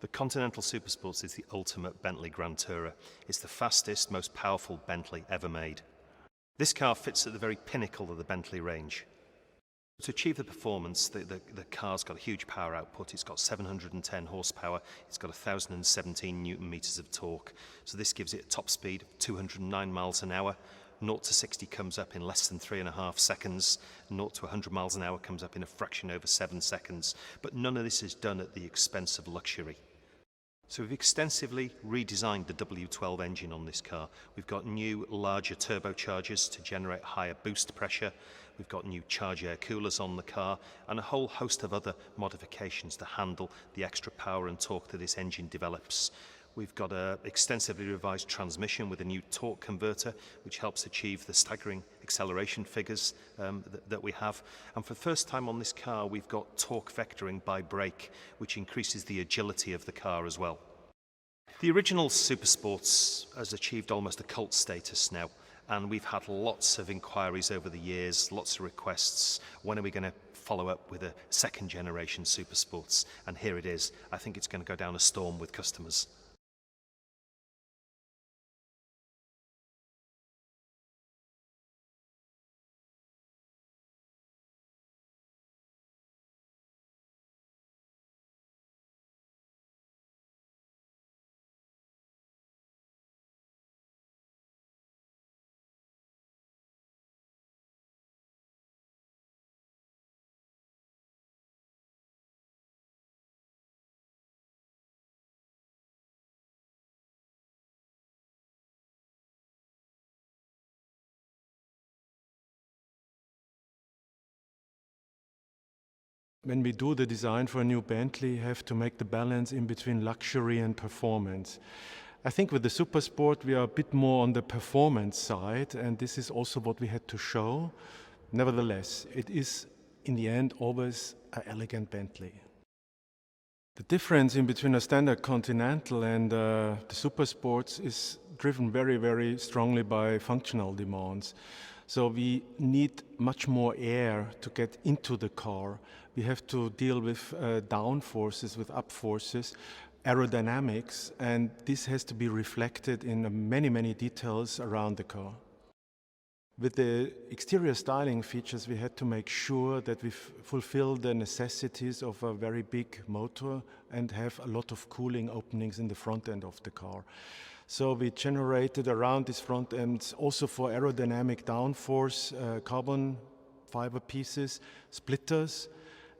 The Continental Supersports is the ultimate Bentley Grand Tourer. It's the fastest, most powerful Bentley ever made. This car fits at the very pinnacle of the Bentley range. To achieve the performance, the car's got a huge power output. It's got 710 horsepower. It's got 1,017 newton meters of torque. So this gives it a top speed of 209 miles an hour. 0 to 60 comes up in less than 3.5 seconds. 0 to 100 miles an hour comes up in a fraction over 7 seconds. But none of this is done at the expense of luxury. So we've extensively redesigned the W12 engine on this car. We've got new, larger turbochargers to generate higher boost pressure. We've got new charge air coolers on the car and a whole host of other modifications to handle the extra power and torque that this engine develops. We've got an extensively revised transmission with a new torque converter, which helps achieve the staggering acceleration figures that we have. And for the first time on this car, we've got torque vectoring by brake, which increases the agility of the car as well. The original Supersports has achieved almost a cult status now, and we've had lots of inquiries over the years, lots of requests. When are we going to follow up with a second generation Supersports? And here it is. I think it's going to go down a storm with customers. When we do the design for a new Bentley, you have to make the balance in between luxury and performance. I think with the Supersport we are a bit more on the performance side, and this is also what we had to show. Nevertheless, it is in the end always an elegant Bentley. The difference in between a standard Continental and the Supersports is driven very, very strongly by functional demands. So we need much more air to get into the car. We have to deal with down forces, with up forces, aerodynamics, and this has to be reflected in many, many details around the car. With the exterior styling features, we had to make sure that we fulfill the necessities of a very big motor and have a lot of cooling openings in the front end of the car. So we generated around this front end also for aerodynamic downforce carbon fiber pieces, splitters,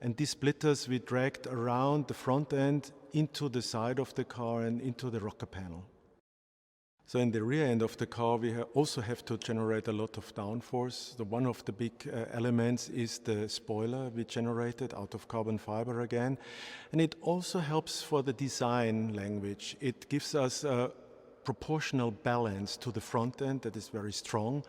and these splitters we dragged around the front end into the side of the car and into the rocker panel. So in the rear end of the car we also have to generate a lot of downforce. One of the big elements is the spoiler we generated out of carbon fiber again, and it also helps for the design language. It gives us a proportional balance to the front end that is very strong,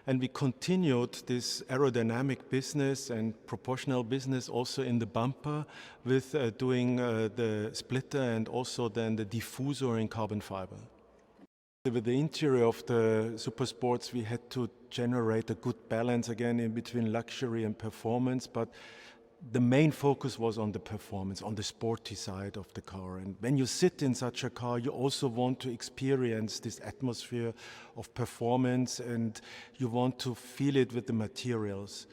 and we continued this aerodynamic business and proportional business also in the bumper with doing the splitter and also then the diffusor in carbon fiber. With the interior of the Supersports we had to generate a good balance again in between luxury and performance, but the main focus was on the performance, on the sporty side of the car. And when you sit in such a car, you also want to experience this atmosphere of performance and you want to feel it with the materials.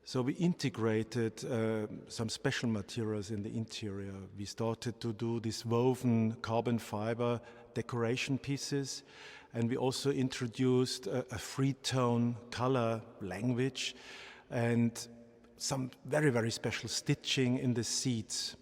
So we integrated some special materials in the interior. We started to do these woven carbon fiber decoration pieces, and we also introduced a free-tone color language and some very, very special stitching in the seats.